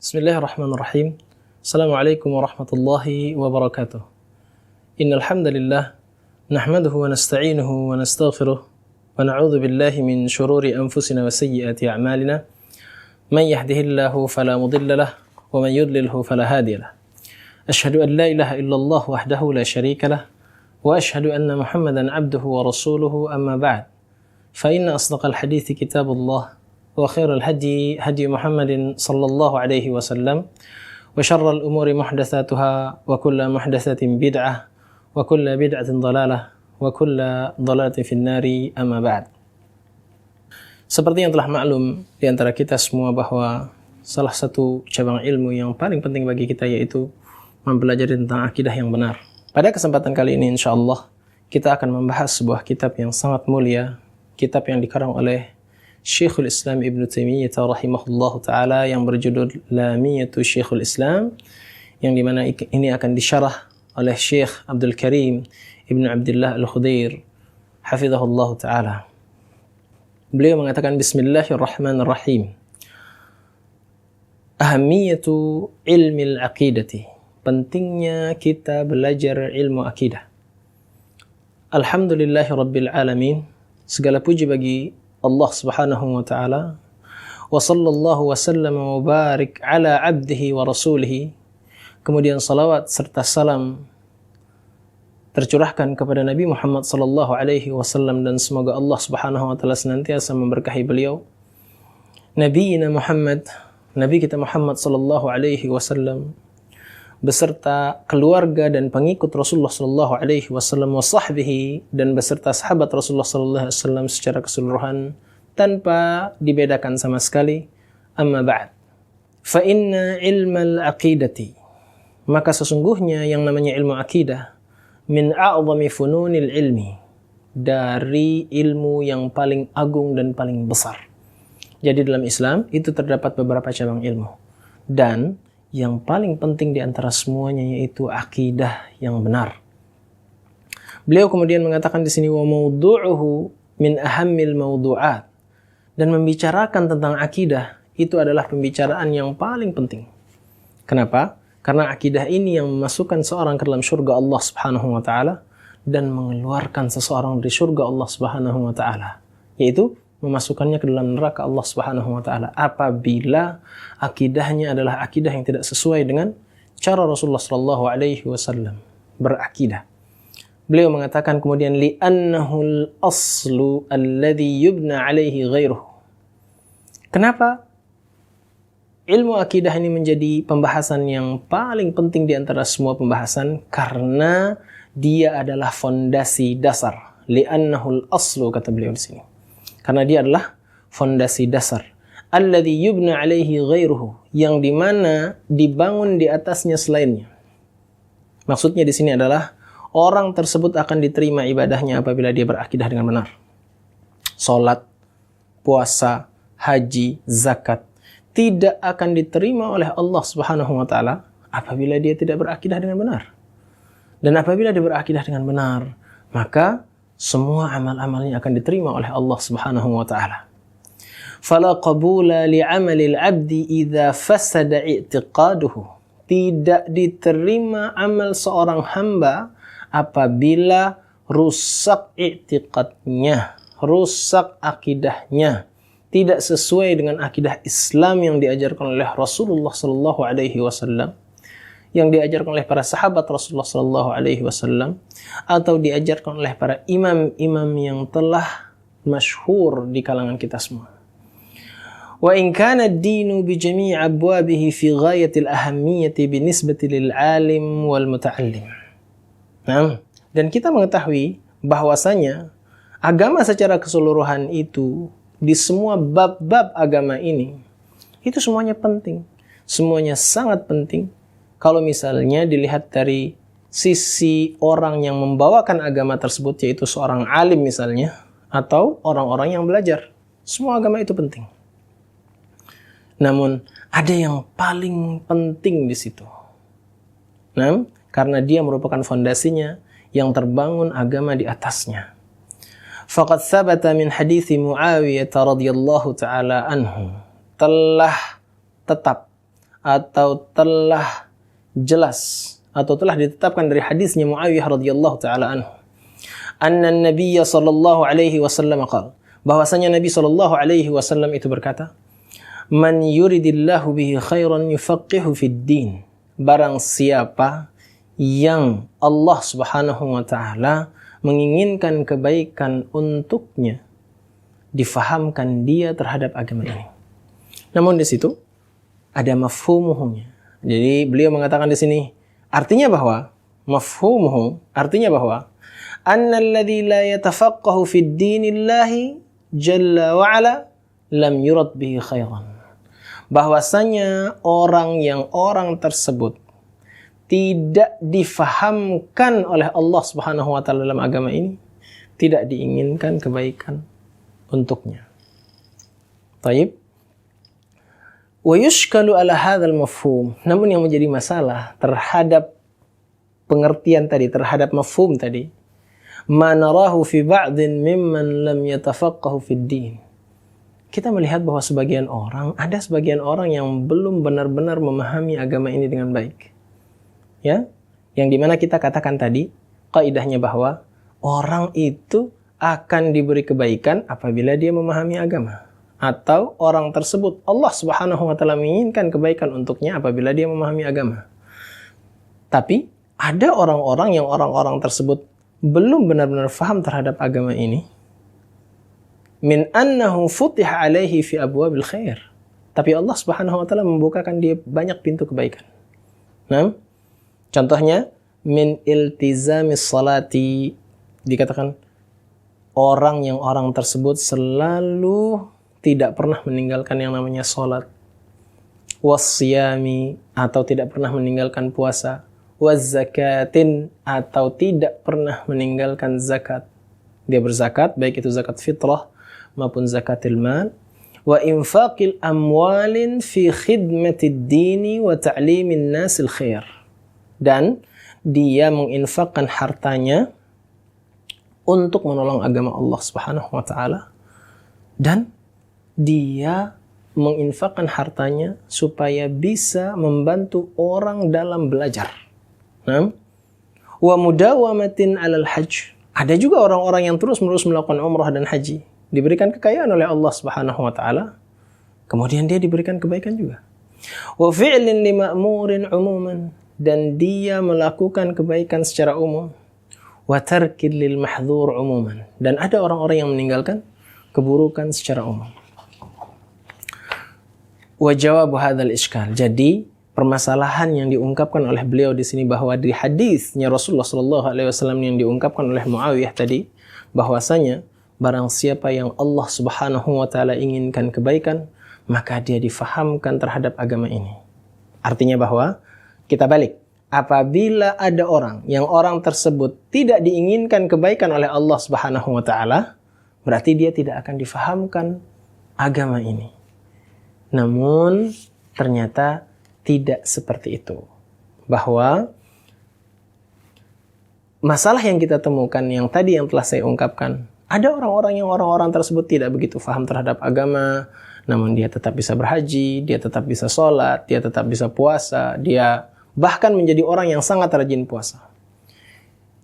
Bismillahirrahmanirrahim. Assalamualaikum warahmatullahi wabarakatuh. Innal hamdalillah nahmaduhu wa nasta'inuhu wa nastaghfiruh wa na'udzu billahi min shururi anfusina wa sayyiati a'malina. Man yahdihillahu fala mudilla lahu wa man yudlilhu fala hadiya lahu. Asyhadu an la ilaha illallah wahdahu la syarika lahu wa asyhadu anna Muhammadan 'abduhu wa rasuluhu amma ba'd. Fa inna asdaqal hadithi kitabullah wa khairal hadi hadi Muhammadin sallallahu alaihi wasallam wa syarral umuri muhdatsatuha wa kullu muhdatsatin bid'ah wa kullu bid'atin dhalalah wa kullu dhalalatin finnari amma ba'd. Seperti yang telah maklum di antara kita semua bahwa salah satu cabang ilmu yang paling penting bagi kita yaitu mempelajari tentang akidah yang benar. Pada kesempatan kali ini insyaallah kita akan membahas sebuah kitab yang sangat mulia, kitab yang dikarang oleh Syekhul Islam Ibn Taimiyah rahimahullah ta'ala yang berjudul Lamiyatu Syekhul Islam, yang dimana ini akan disyarah oleh Syekh Abdul Karim Ibn Abdullah Al-Khudair hafizahullah ta'ala. Beliau mengatakan Bismillahirrahmanirrahim. Ahamiyatu ilmi al-aqidati, pentingnya kita belajar ilmu akidah. Alhamdulillahi Rabbil Alamin, segala puji bagi Allah subhanahu wa ta'ala, wa sallallahu wa sallam wa barik ala abdihi wa rasulihi, kemudian salawat serta salam tercurahkan kepada Nabi Muhammad sallallahu alaihi wasallam, dan semoga Allah subhanahu wa ta'ala senantiasa memberkahi beliau, Nabi Muhammad, Nabi kita Muhammad sallallahu alaihi wasallam, beserta keluarga dan pengikut Rasulullah sallallahu alaihi wasallam, wa sahbihi, dan beserta sahabat Rasulullah sallallahu alaihi wasallam secara keseluruhan tanpa dibedakan sama sekali. Amma ba'd. Fa inna ilmal aqidati, maka sesungguhnya yang namanya ilmu akidah, min a'zami fununil ilmi, dari ilmu yang paling agung dan paling besar. Jadi dalam Islam itu terdapat beberapa cabang ilmu, dan yang paling penting di antara semuanya yaitu akidah yang benar. Beliau kemudian mengatakan di sini wa mawdu'uhu min ahammil mawdu'at, dan membicarakan tentang akidah itu adalah pembicaraan yang paling penting. Kenapa? Karena akidah ini yang memasukkan seorang ke dalam surga Allah Subhanahu wa taala dan mengeluarkan seseorang dari surga Allah Subhanahu wa taala, yaitu memasukkannya ke dalam neraka Allah Subhanahu wa taala apabila akidahnya adalah akidah yang tidak sesuai dengan cara Rasulullah sallallahu alaihi wasallam berakidah. Beliau mengatakan kemudian li'annahul aslu alladhi yubna alaihi ghairuhu. Kenapa ilmu akidah ini menjadi pembahasan yang paling penting di antara semua pembahasan? Karena dia adalah fondasi dasar. Li'annahul aslu, kata beliau di sini. Karena dia adalah fondasi dasar. Alladzi yubna alaihi ghairuhu, yang dimana dibangun di atasnya selainnya. Maksudnya di sini adalah orang tersebut akan diterima ibadahnya apabila dia berakidah dengan benar. Salat, puasa, haji, zakat tidak akan diterima oleh Allah Subhanahu wa taala apabila dia tidak berakidah dengan benar. Dan apabila dia berakidah dengan benar, maka semua amal-amalnya akan diterima oleh Allah Subhanahu wa taala. Fala qabula li'amalil 'abdi idza fasada i'tiqaduhu. Tidak diterima amal seorang hamba apabila rusak i'tiqadnya, rusak akidahnya, tidak sesuai dengan akidah Islam yang diajarkan oleh Rasulullah sallallahu alaihi wasallam, yang diajarkan oleh para sahabat Rasulullah sallallahu alaihi wasallam, atau diajarkan oleh para imam-imam yang telah masyhur di kalangan kita semua. Wa in kana ad-dinu bi jami' abwabihi fi ghayatil ahammiyati binisbati lil alim wal muta'allim. Nah, dan kita mengetahui bahwasanya agama secara keseluruhan itu di semua bab-bab agama ini itu semuanya penting. Semuanya sangat penting. Kalau misalnya dilihat dari sisi orang yang membawakan agama tersebut, yaitu seorang alim misalnya, atau orang-orang yang belajar, semua agama itu penting. Namun ada yang paling penting di situ. Nah, karena dia merupakan fondasinya yang terbangun agama di atasnya. Faqad thabata min hadithi Muawiyah radhiyallahu ta'ala anhu, telah tetap atau telah jelas atau telah ditetapkan dari hadisnya Muawiyah radhiyallahu taala anhu, anna Nabiy sallallahu alaihi wasallam qala, bahwasanya Nabi sallallahu alaihi wasallam itu berkata, man yuridillahu bihi khairan yufaqihu fid din, barang siapa yang Allah Subhanahu wa taala menginginkan kebaikan untuknya, difahamkan dia terhadap agama ini. Namun di situ ada mafhumuhnya. Jadi beliau mengatakan di sini artinya bahwa mafhumuhu artinya bahwa annalladzi la yatafaqqahu fid dinillahi jalla wa ala lam yurad bihi khairan. Bahwasanya orang tersebut tidak difahamkan oleh Allah Subhanahu wa taala dalam agama ini, tidak diinginkan kebaikan untuknya. Taib. Wa yushkalu ala hadzal mafhum. Namun yang menjadi masalah terhadap pengertian tadi, terhadap mafhum tadi, ma narahu fi ba'din mimman lam yatafaqqahu fid din. Kita melihat bahwa ada sebagian orang yang belum benar-benar memahami agama ini dengan baik. Ya, yang dimana kita katakan tadi, kaidahnya bahwa orang itu akan diberi kebaikan apabila dia memahami agama. Atau orang tersebut Allah Subhanahu wa taala menginginkan kebaikan untuknya apabila dia memahami agama. Tapi ada orang-orang tersebut belum benar-benar faham terhadap agama ini. Min annahu futiha alaihi fi abwabil khair. Tapi Allah Subhanahu wa taala membukakan dia banyak pintu kebaikan. Nah, contohnya min iltizamis salati, dikatakan orang tersebut selalu tidak pernah meninggalkan yang namanya salat, wassiyami, atau tidak pernah meninggalkan puasa, wazzakatin, atau tidak pernah meninggalkan zakat. Dia berzakat, baik itu zakat fitrah maupun zakatil mal, wa infaqil amwalin fi khidmatid dini wa ta'limin nasil khair. Dan dia menginfakkan hartanya untuk menolong agama Allah Subhanahu wa taala, dan dia menginfakkan hartanya supaya bisa membantu orang dalam belajar. Nah, wa mudawamatin 'alal hajj. Ada juga orang-orang yang terus-menerus melakukan umrah dan haji, diberikan kekayaan oleh Allah Subhanahu wa taala, kemudian dia diberikan kebaikan juga. Wa fi'lin lima'murin 'umuman, dan dia melakukan kebaikan secara umum. Wa tarkil lil mahdhur 'umuman, dan ada orang-orang yang meninggalkan keburukan secara umum. Wa jawabu hadzal iskal. Jadi permasalahan yang diungkapkan oleh beliau di sini bahwa di hadisnya Rasulullah sallallahu alaihi wasallam yang diungkapkan oleh Muawiyah tadi, bahwasanya barang siapa yang Allah Subhanahu wa taala inginkan kebaikan, maka dia difahamkan terhadap agama ini. Artinya bahwa kita balik, apabila ada orang tersebut tidak diinginkan kebaikan oleh Allah Subhanahu wa taala, berarti dia tidak akan difahamkan agama ini. Namun ternyata tidak seperti itu. Bahwa masalah yang kita temukan yang tadi yang telah saya ungkapkan, ada orang-orang tersebut tidak begitu paham terhadap agama, namun dia tetap bisa berhaji, dia tetap bisa sholat, dia tetap bisa puasa, dia bahkan menjadi orang yang sangat rajin puasa.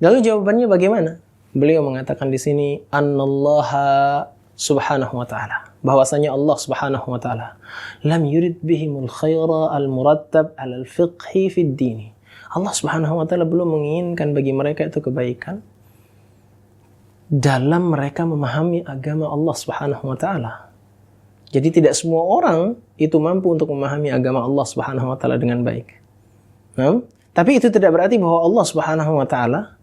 Lalu jawabannya bagaimana? Beliau mengatakan di sini, annallaha subhanahu wa ta'ala, bahwasanya Allah Subhanahu wa taala lam yurid bihimul khaira al-murattab 'ala al-fiqhi fid din. Allah Subhanahu wa taala belum menginginkan bagi mereka itu kebaikan dalam mereka memahami agama Allah Subhanahu wa taala. Jadi tidak semua orang itu mampu untuk memahami agama Allah Subhanahu wa taala dengan baik. Nah, tapi itu tidak berarti bahwa Allah Subhanahu wa taala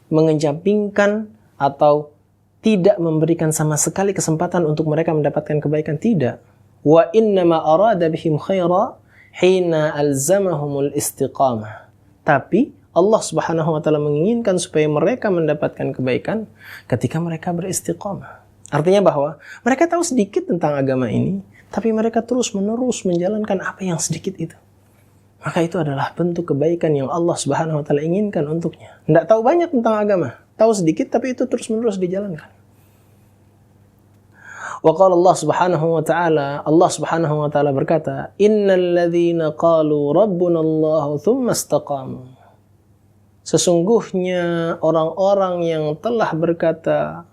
mengesampingkan atau tidak memberikan sama sekali kesempatan untuk mereka mendapatkan kebaikan. Tidak. Wa innama arada bihim khaira hina alzamahumul istiqamah. Tapi Allah Subhanahu wa taala menginginkan supaya mereka mendapatkan kebaikan ketika mereka beristiqamah. Artinya bahwa mereka tahu sedikit tentang agama ini, tapi mereka terus-menerus menjalankan apa yang sedikit itu. Maka itu adalah bentuk kebaikan yang Allah Subhanahu wa taala inginkan untuknya. Tidak tahu banyak tentang agama, tahu sedikit tapi itu terus-menerus dijalankan. Wa qala Allah Subhanahu wa taala berkata, "Innal ladzina qalu rabbuna Allah tsumma istaqamu." Sesungguhnya orang-orang yang telah berkata,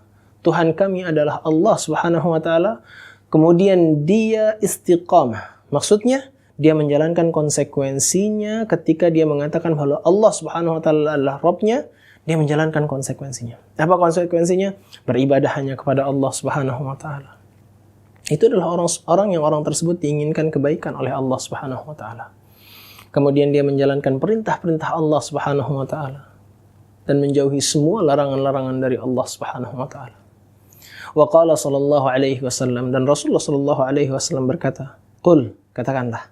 Tuhan kami adalah Allah Subhanahu wa taala, kemudian dia istiqamah. Maksudnya, dia menjalankan konsekuensinya ketika dia mengatakan bahwa Allah Subhanahu wa taala adalah Rabb-nya, dia menjalankan konsekuensinya. Apa konsekuensinya? Beribadah hanya kepada Allah Subhanahu wa taala. Itu adalah orang tersebut diinginkan kebaikan oleh Allah Subhanahu wa taala. Kemudian dia menjalankan perintah-perintah Allah Subhanahu wa taala dan menjauhi semua larangan-larangan dari Allah Subhanahu wa taala. Wa qala sallallahu alaihi wasallam, dan Rasulullah sallallahu alaihi wasallam berkata, "Qul," katakanlah,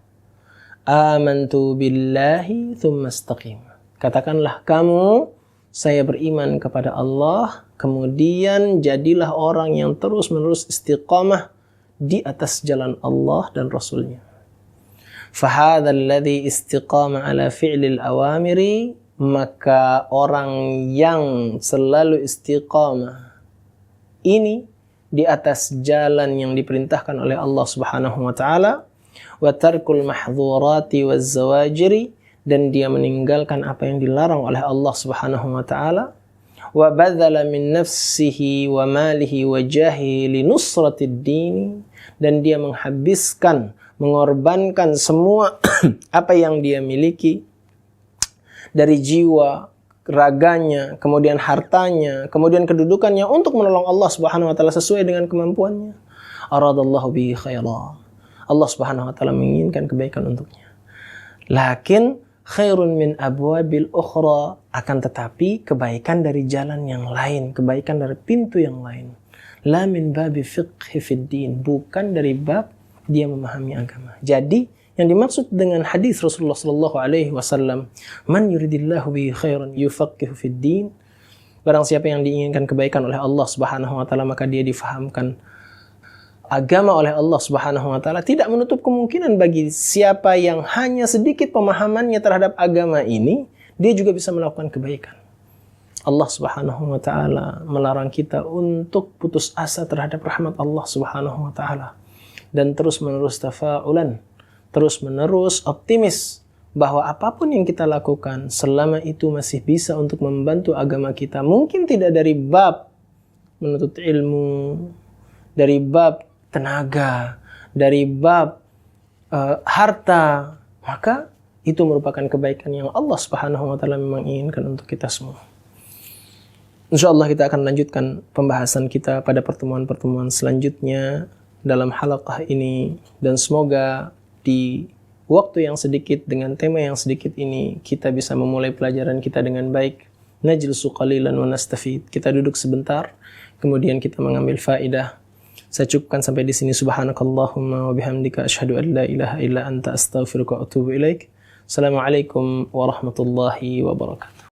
"Amantu billahi tsumma istaqim." Katakanlah kamu, saya beriman kepada Allah, kemudian jadilah orang yang terus-menerus istiqamah di atas jalan Allah dan Rasulnya. فَهَذَا الَّذِي اسْتِقَامَ عَلَى فِعْلِ الْأَوَامِرِ, maka orang yang selalu istiqamah ini di atas jalan yang diperintahkan oleh Allah Subhanahu wa taala, wa tarkul mahdhurati waz-zawajiri, dan dia meninggalkan apa yang dilarang oleh Allah Subhanahu wa taala, wa badzala min nafsihi wa malihi wa jahihi li nusratid din, dan dia mengorbankan semua apa yang dia miliki dari jiwa, raganya, kemudian hartanya, kemudian kedudukannya untuk menolong Allah Subhanahu wa taala sesuai dengan kemampuannya. Aradallahu bihi khaira. Allah Subhanahu wa taala menginginkan kebaikan untuknya. Lakin khairun min abwabil ukhra, akan tetapi kebaikan dari jalan yang lain, kebaikan dari pintu yang lain. La min babi fiqhi fid din, bukan dari bab dia memahami agama. Jadi yang dimaksud dengan hadis Rasulullah sallallahu alaihi wasallam, man yuridillahu bihi khairan yufaqihu fid din, barang siapa yang diinginkan kebaikan oleh Allah Subhanahu wa taala maka dia difahamkan agama oleh Allah Subhanahu wa taala. Tidak menutup kemungkinan bagi siapa yang hanya sedikit pemahamannya terhadap agama ini, dia juga bisa melakukan kebaikan. Allah Subhanahu wa taala melarang kita untuk putus asa terhadap rahmat Allah Subhanahu wa taala dan terus-menerus tafaulan, terus-menerus optimis bahwa apapun yang kita lakukan selama itu masih bisa untuk membantu agama kita, mungkin tidak dari bab menuntut ilmu, dari bab tenaga, dari bab harta, maka itu merupakan kebaikan yang Allah Subhanahu wa taala memang inginkan untuk kita semua. Insyaallah kita akan lanjutkan pembahasan kita pada pertemuan-pertemuan selanjutnya dalam halaqah ini, dan semoga di waktu yang sedikit dengan tema yang sedikit ini kita bisa memulai pelajaran kita dengan baik. Najlisu qalilan wa nastafid. Kita duduk sebentar, kemudian kita mengambil faidah. Saya cukupkan sampai di sini. Subhanakallahumma wa bihamdika asyhadu an la ilaha illa anta astaghfiruka wa atubu ilaik. Assalamualaikum warahmatullahi wabarakatuh.